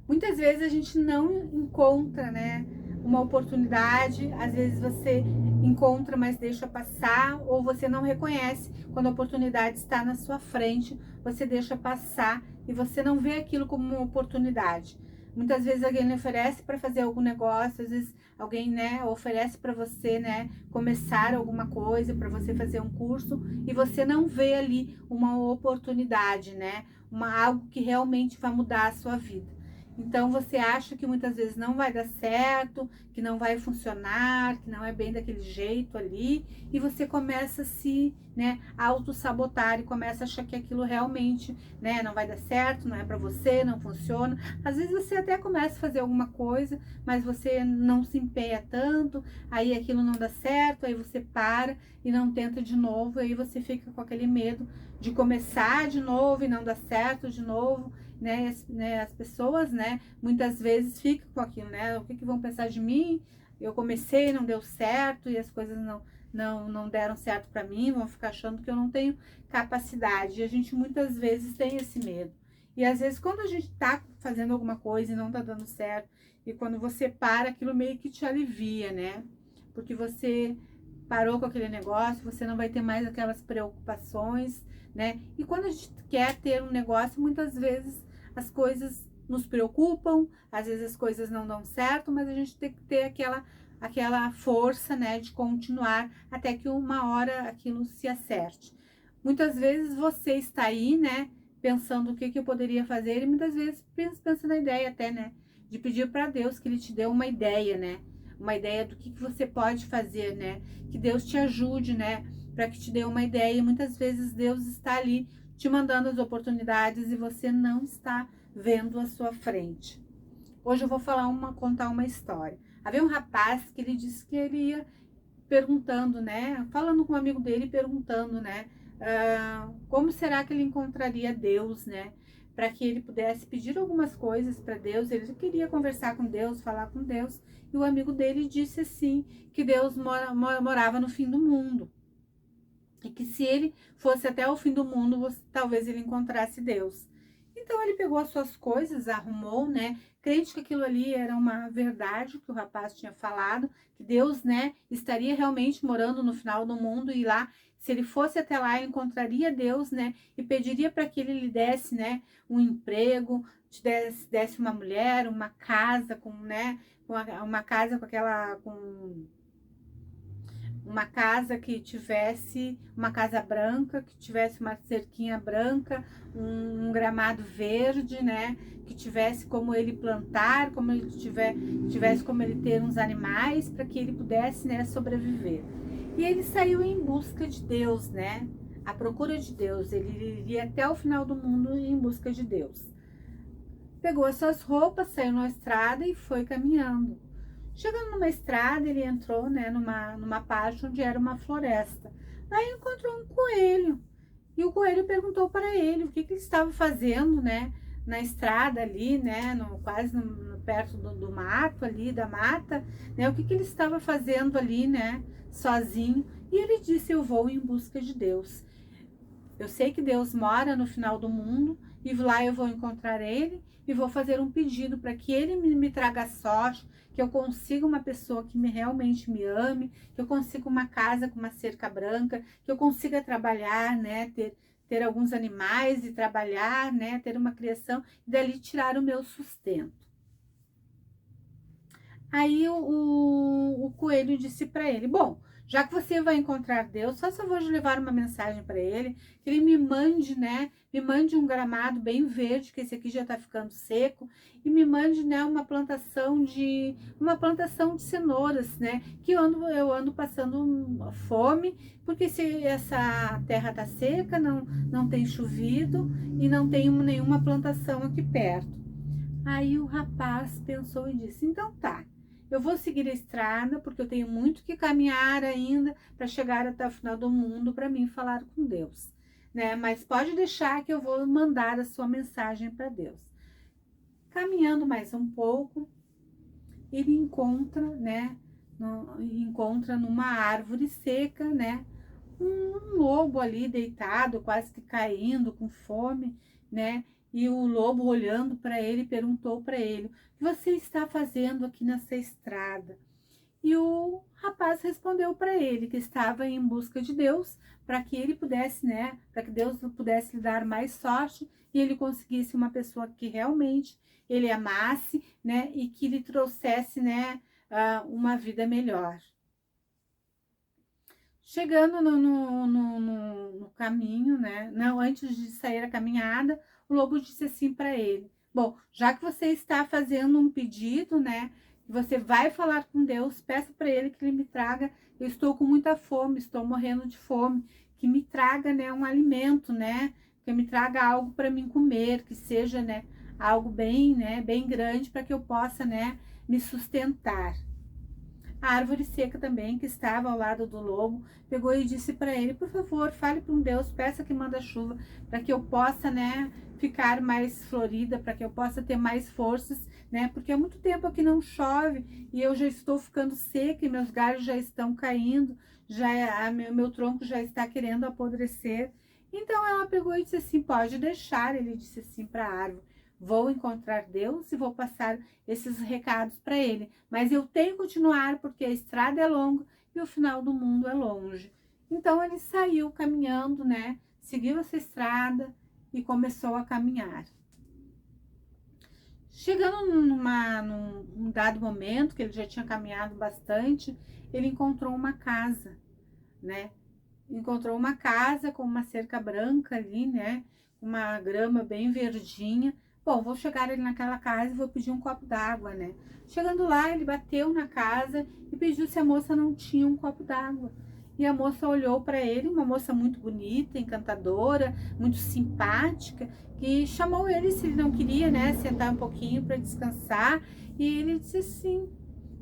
Muitas vezes a gente não encontra, né, uma oportunidade, às vezes você encontra, mas deixa passar, ou você não reconhece quando a oportunidade está na sua frente, você deixa passar e você não vê aquilo como uma oportunidade. Muitas vezes alguém lhe oferece para fazer algum negócio, às vezes alguém, né, oferece para você, né, começar alguma coisa, para você fazer um curso, e você não vê ali uma oportunidade, né, algo que realmente vai mudar a sua vida. Então você acha que muitas vezes não vai dar certo, que não vai funcionar, que não é bem daquele jeito ali, e você começa a se, né, auto-sabotar e começa a achar que aquilo realmente, né, não vai dar certo, não é para você, não funciona. Às vezes você até começa a fazer alguma coisa, mas você não se empenha tanto, aí aquilo não dá certo, aí você para e não tenta de novo, aí você fica com aquele medo de começar de novo e não dar certo de novo. As pessoas, né, muitas vezes ficam com aquilo, né, o que vão pensar de mim, eu comecei, não deu certo, e as coisas não deram certo para mim, vão ficar achando que eu não tenho capacidade, e a gente muitas vezes tem esse medo, e às vezes quando a gente tá fazendo alguma coisa e não tá dando certo, e quando você para, aquilo meio que te alivia, né, porque você parou com aquele negócio, você não vai ter mais aquelas preocupações, né, e quando a gente quer ter um negócio, muitas vezes as coisas nos preocupam, às vezes as coisas não dão certo, mas a gente tem que ter aquela força, né, de continuar até que uma hora aquilo se acerte. Muitas vezes você está aí, né, pensando o que eu poderia fazer, e muitas vezes pensa na ideia até, né, de pedir para Deus que Ele te dê uma ideia, né, uma ideia do que você pode fazer, né, que Deus te ajude, né, para que te dê uma ideia. E muitas vezes Deus está ali te mandando as oportunidades e você não está vendo à sua frente. Hoje eu vou contar uma história. Havia um rapaz que ele disse que ele ia perguntando, né, falando com um amigo dele, perguntando, né, como será que ele encontraria Deus, né, para que ele pudesse pedir algumas coisas para Deus. Ele queria conversar com Deus, falar com Deus, e o amigo dele disse assim, que Deus morava no fim do mundo. E que se ele fosse até o fim do mundo, talvez ele encontrasse Deus. Então ele pegou as suas coisas, arrumou, né? Crente que aquilo ali era uma verdade que o rapaz tinha falado, que Deus, né, estaria realmente morando no final do mundo, e lá, se ele fosse até lá, ele encontraria Deus, né? E pediria para que ele lhe desse, né, um emprego, desse uma mulher, uma casa com, né, uma casa com aquela com uma casa que tivesse uma casa branca, que tivesse uma cerquinha branca, um gramado verde, né? Que tivesse como ele plantar, como ele tivesse como ele ter uns animais para que ele pudesse, né, sobreviver. E ele saiu em busca de Deus, né? À procura de Deus. Ele iria até o final do mundo em busca de Deus. Pegou as suas roupas, saiu na estrada e foi caminhando. Chegando numa estrada, ele entrou, né, numa parte onde era uma floresta. Lá encontrou um coelho. E o coelho perguntou para ele o que ele estava fazendo, né, na estrada ali, né, quase perto do mato ali, da mata, né, o que ele estava fazendo ali, né, sozinho. E ele disse: eu vou em busca de Deus. Eu sei que Deus mora no final do mundo, e lá eu vou encontrar Ele e vou fazer um pedido para que Ele me traga sorte, que eu consiga uma pessoa que realmente me ame, que eu consiga uma casa com uma cerca branca, que eu consiga trabalhar, né, ter alguns animais e trabalhar, né, ter uma criação e dali tirar o meu sustento. Aí o coelho disse para ele: bom, já que você vai encontrar Deus, só vou levar uma mensagem para ele, que ele me mande, né? Me mande um gramado bem verde, que esse aqui já está ficando seco, e me mande, né, uma plantação de cenouras, né? Que eu ando passando fome, porque se essa terra tá seca, não tem chovido e não tem nenhuma plantação aqui perto. Aí o rapaz pensou e disse: então tá, eu vou seguir a estrada porque eu tenho muito que caminhar ainda para chegar até o final do mundo para mim falar com Deus, né? Mas pode deixar que eu vou mandar a sua mensagem para Deus. Caminhando mais um pouco, ele encontra, né? Encontra numa árvore seca, né? Um lobo ali deitado, quase que caindo, com fome, né? E o lobo, olhando para ele, perguntou para ele: o que você está fazendo aqui nessa estrada? E o rapaz respondeu para ele que estava em busca de Deus, para que ele pudesse, né, para que Deus pudesse lhe dar mais sorte e ele conseguisse uma pessoa que realmente ele amasse, né, e que lhe trouxesse, né, uma vida melhor. Chegando no caminho, né, não, antes de sair a caminhada, o lobo disse assim para ele: bom, já que você está fazendo um pedido, né, você vai falar com Deus, peça para ele que ele me traga, eu estou com muita fome, estou morrendo de fome, que me traga, né, um alimento, né, que me traga algo para mim comer, que seja, né, algo bem, né, bem grande para que eu possa, né, me sustentar. A árvore seca também, que estava ao lado do lobo, pegou e disse para ele: por favor, fale para um Deus, peça que manda chuva, para que eu possa, né, ficar mais florida, para que eu possa ter mais forças, né, porque há muito tempo aqui não chove e eu já estou ficando seca e meus galhos já estão caindo, meu tronco já está querendo apodrecer. Então ela pegou e disse assim: pode deixar. Ele disse assim para a árvore: vou encontrar Deus e vou passar esses recados para ele, mas eu tenho que continuar porque a estrada é longa e o final do mundo é longe. Então ele saiu caminhando, né? Seguiu essa estrada e começou a caminhar. Chegando num dado momento, que ele já tinha caminhado bastante, ele encontrou uma casa, né? Encontrou uma casa com uma cerca branca ali, né? Uma grama bem verdinha. Bom, vou chegar ali naquela casa e vou pedir um copo d'água, né? Chegando lá, ele bateu na casa e pediu se a moça não tinha um copo d'água. E a moça olhou para ele, uma moça muito bonita, encantadora, muito simpática, que chamou ele se ele não queria, né, sentar um pouquinho para descansar. E ele disse sim.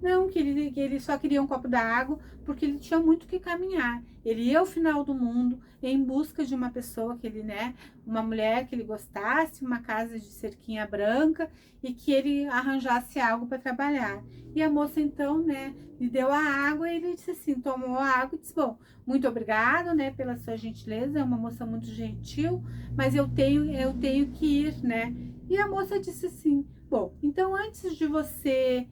Não, que ele só queria um copo d'água porque ele tinha muito que caminhar. Ele ia ao final do mundo em busca de uma pessoa que ele, né, uma mulher que ele gostasse, uma casa de cerquinha branca e que ele arranjasse algo para trabalhar. E a moça então, né, lhe deu a água e ele disse assim, tomou a água e disse: bom, muito obrigado, né, pela sua gentileza, é uma moça muito gentil, mas eu tenho que ir, né? E a moça disse assim: bom, então antes de você,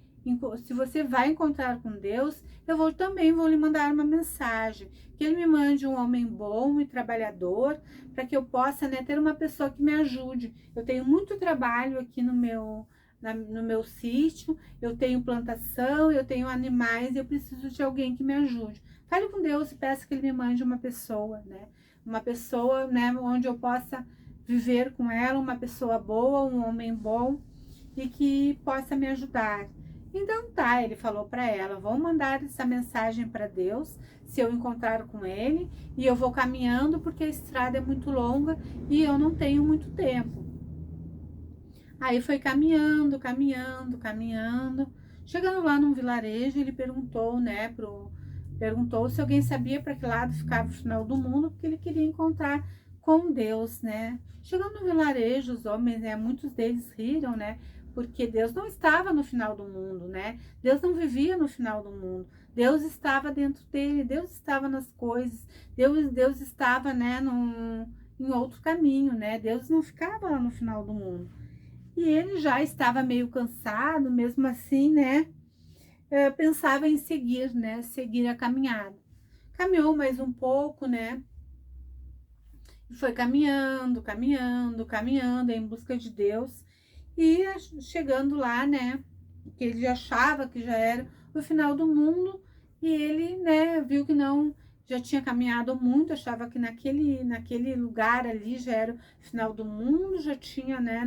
se você vai encontrar com Deus, eu também vou lhe mandar uma mensagem, que ele me mande um homem bom e trabalhador, para que eu possa, né, ter uma pessoa que me ajude. Eu tenho muito trabalho aqui no meu sítio, eu tenho plantação, eu tenho animais, eu preciso de alguém que me ajude. Fale com Deus e peça que ele me mande uma pessoa, né? Uma pessoa, né, onde eu possa viver com ela, uma pessoa boa, um homem bom e que possa me ajudar. Então tá, ele falou para ela: vou mandar essa mensagem para Deus, se eu encontrar com ele, e eu vou caminhando porque a estrada é muito longa e eu não tenho muito tempo. Aí foi caminhando, caminhando, caminhando. Chegando lá num vilarejo, ele perguntou, né, perguntou se alguém sabia para que lado ficava o final do mundo, porque ele queria encontrar com Deus, né? Chegando no vilarejo, os homens, né, muitos deles riram, né? Porque Deus não estava no final do mundo, né? Deus não vivia no final do mundo. Deus estava dentro dele, Deus estava nas coisas, Deus estava, né, em outro caminho, né? Deus não ficava lá no final do mundo. E ele já estava meio cansado, mesmo assim, né? Pensava em seguir, né? Seguir a caminhada. Caminhou mais um pouco, né? E foi caminhando, caminhando, caminhando em busca de Deus. E chegando lá, né? Que ele achava que já era o final do mundo. E ele, né? Viu que não, já tinha caminhado muito. Achava que naquele lugar ali já era o final do mundo. Já tinha, né?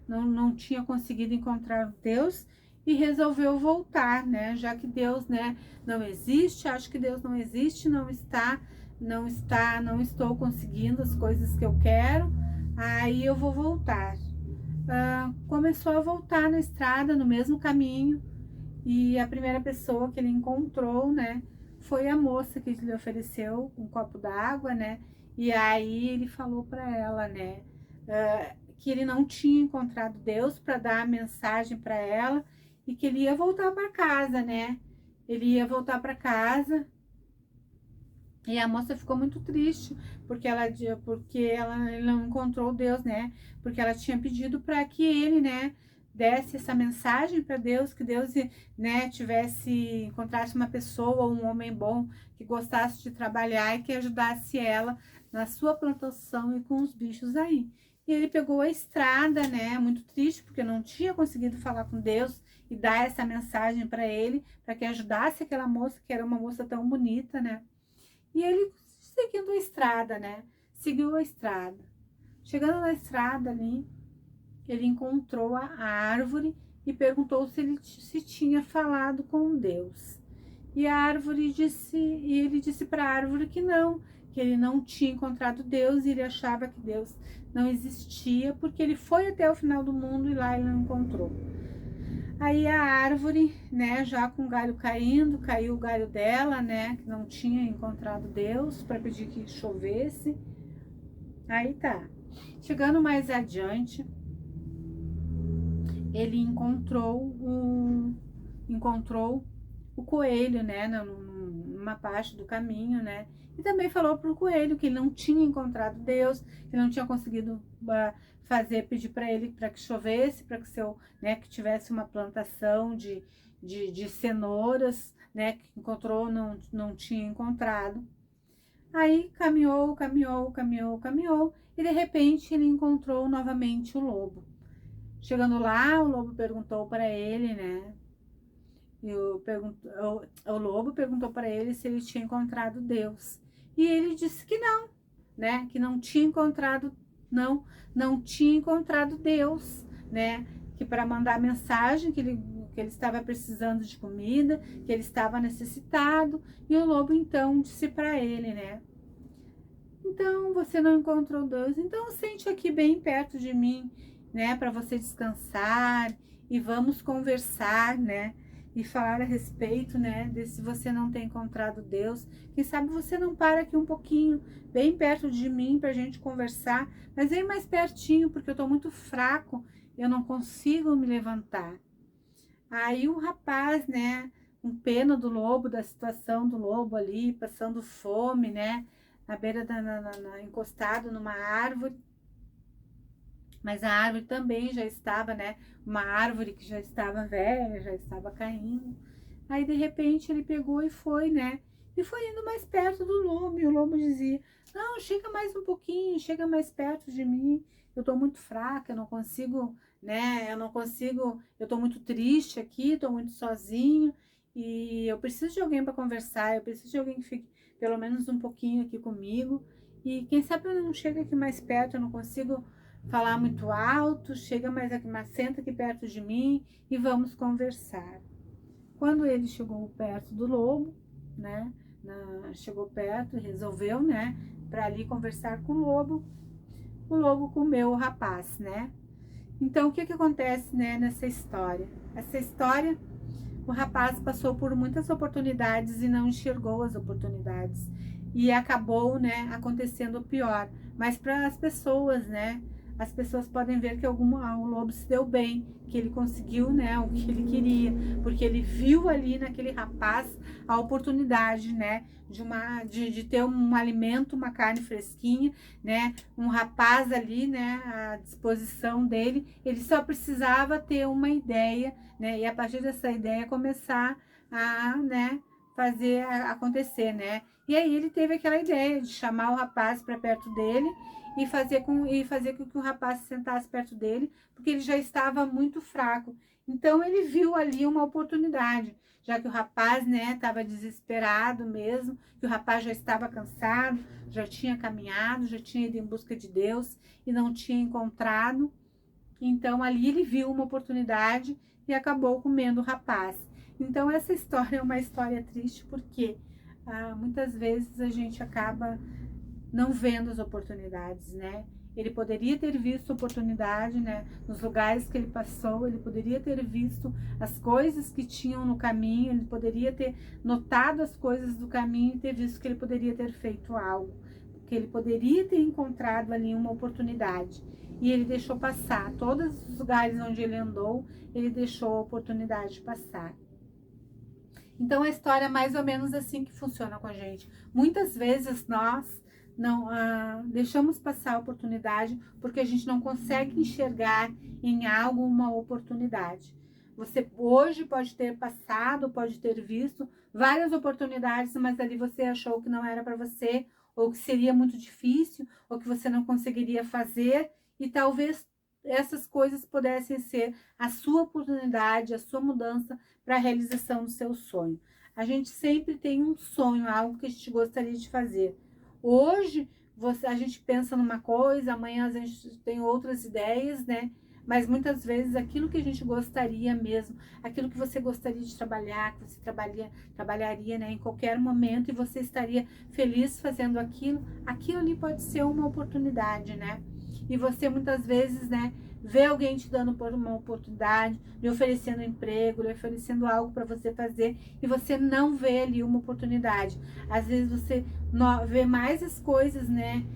Não tinha conseguido encontrar Deus e resolveu voltar, né? Já que Deus, né, não existe, acho que Deus não existe, não estou conseguindo as coisas que eu quero, aí eu vou voltar. Começou a voltar na estrada, no mesmo caminho, e a primeira pessoa que ele encontrou, né, foi a moça que lhe ofereceu um copo d'água, né? E aí ele falou para ela, né, que ele não tinha encontrado Deus para dar a mensagem para ela e que ele ia voltar para casa, né? Ele ia voltar para casa E a moça ficou muito triste, ele não encontrou Deus, né? Porque ela tinha pedido para que ele, né, desse essa mensagem para Deus, que Deus, né, encontrasse uma pessoa, um homem bom, que gostasse de trabalhar e que ajudasse ela na sua plantação e com os bichos aí. E ele pegou a estrada, né, muito triste, porque não tinha conseguido falar com Deus e dar essa mensagem para ele, para que ajudasse aquela moça, que era uma moça tão bonita, né? E ele seguindo a estrada, né? Seguiu a estrada. Chegando na estrada ali, ele encontrou a árvore e perguntou se tinha falado com Deus. E ele disse para a árvore que ele não tinha encontrado Deus e ele achava que Deus não existia, porque ele foi até o final do mundo e lá ele não encontrou. Aí a árvore, né, já com o galho caindo, caiu o galho dela, né, que não tinha encontrado Deus, para pedir que chovesse. Aí tá. Chegando mais adiante, ele encontrou o coelho, né, numa parte do caminho, né, e também falou pro coelho que ele não tinha encontrado Deus, que não tinha conseguido pedir para ele para que chovesse, para que né, que tivesse uma plantação de cenouras, né, que encontrou, não tinha encontrado. Aí caminhou, e de repente ele encontrou novamente o lobo. Chegando lá, o lobo perguntou para ele, né, o lobo perguntou para ele se ele tinha encontrado Deus. E ele disse que não, né, que não tinha encontrado não tinha encontrado Deus, né? Que para mandar mensagem que ele estava precisando de comida, que ele estava necessitado, e o lobo então disse para ele, né? Então você não encontrou Deus, então sente aqui bem perto de mim, né? Para você descansar e vamos conversar, né? E falar a respeito, né, de se você não tem encontrado Deus. Quem sabe você não para aqui um pouquinho, bem perto de mim, pra gente conversar, mas vem mais pertinho, porque eu tô muito fraco, eu não consigo me levantar. Aí o rapaz, né, com pena do lobo, da situação do lobo ali, passando fome, né, na beira encostado numa árvore, mas a árvore também já estava, né, uma árvore que já estava velha, já estava caindo. Aí, de repente, ele pegou e foi, né, e foi indo mais perto do lobo, e o lobo dizia, não, chega mais um pouquinho, chega mais perto de mim, eu tô muito fraca, eu não consigo, né, eu tô muito triste aqui, tô muito sozinho, e eu preciso de alguém para conversar, eu preciso de alguém que fique pelo menos um pouquinho aqui comigo, e quem sabe eu não chego aqui mais perto, eu não consigo falar muito alto, chega mais aqui, mas senta aqui perto de mim e vamos conversar. Quando ele chegou perto do lobo, né, chegou perto e resolveu, né, para ali conversar com o lobo comeu o rapaz, né. Então, o que acontece, né, nessa história? Essa história, o rapaz passou por muitas oportunidades e não enxergou as oportunidades. E acabou, né, acontecendo o pior. Mas para as pessoas, né, as pessoas podem ver que o lobo se deu bem, que ele conseguiu, né, o que ele queria, porque ele viu ali naquele rapaz a oportunidade, né, de ter um alimento, uma carne fresquinha, né, um rapaz ali, né, à disposição dele, ele só precisava ter uma ideia, né, e a partir dessa ideia começar a, né, fazer acontecer, né. E aí ele teve aquela ideia de chamar o rapaz para perto dele e fazer com que o rapaz se sentasse perto dele, porque ele já estava muito fraco. Então ele viu ali uma oportunidade, já que o rapaz, né, estava desesperado mesmo, que o rapaz já estava cansado, já tinha caminhado, já tinha ido em busca de Deus e não tinha encontrado. Então ali ele viu uma oportunidade e acabou comendo o rapaz. Então essa história é uma história triste porque muitas vezes a gente acaba não vendo as oportunidades, né? Ele poderia ter visto oportunidade, né? Nos lugares que ele passou, ele poderia ter visto as coisas que tinham no caminho, ele poderia ter notado as coisas do caminho e ter visto que ele poderia ter feito algo, que ele poderia ter encontrado ali uma oportunidade. E ele deixou passar. Todos os lugares onde ele andou, ele deixou a oportunidade passar. Então a história é mais ou menos assim que funciona com a gente. Muitas vezes nós não deixamos passar a oportunidade porque a gente não consegue enxergar em algo uma oportunidade. Você hoje pode ter passado, pode ter visto várias oportunidades, mas ali você achou que não era para você, ou que seria muito difícil, ou que você não conseguiria fazer, e talvez essas coisas pudessem ser a sua oportunidade, a sua mudança para a realização do seu sonho. A gente sempre tem um sonho, algo que a gente gostaria de fazer. Hoje a gente pensa numa coisa, amanhã a gente tem outras ideias, né? Mas muitas vezes aquilo que a gente gostaria mesmo, aquilo que você gostaria de trabalhar, que você trabalharia, né, em qualquer momento, e você estaria feliz fazendo aquilo, aquilo ali pode ser uma oportunidade, né? E você muitas vezes, né, vê alguém te dando uma oportunidade, lhe oferecendo emprego, lhe oferecendo algo para você fazer, e você não vê ali uma oportunidade. Às vezes você vê mais as coisas, né,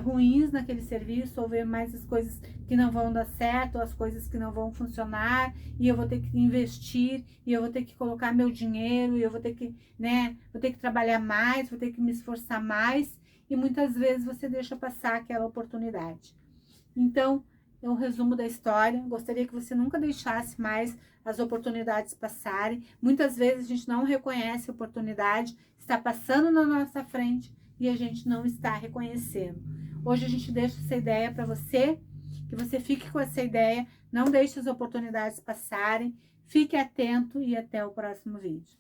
ruins naquele serviço, ou ver mais as coisas que não vão dar certo, ou as coisas que não vão funcionar, e eu vou ter que investir, e eu vou ter que colocar meu dinheiro, e eu vou ter que, né, vou ter que trabalhar mais, vou ter que me esforçar mais, e muitas vezes você deixa passar aquela oportunidade. Então, é um resumo da história. Gostaria que você nunca deixasse mais as oportunidades passarem. Muitas vezes a gente não reconhece a oportunidade, está passando na nossa frente e a gente não está reconhecendo. Hoje a gente deixa essa ideia para você, que você fique com essa ideia, não deixe as oportunidades passarem, fique atento e até o próximo vídeo.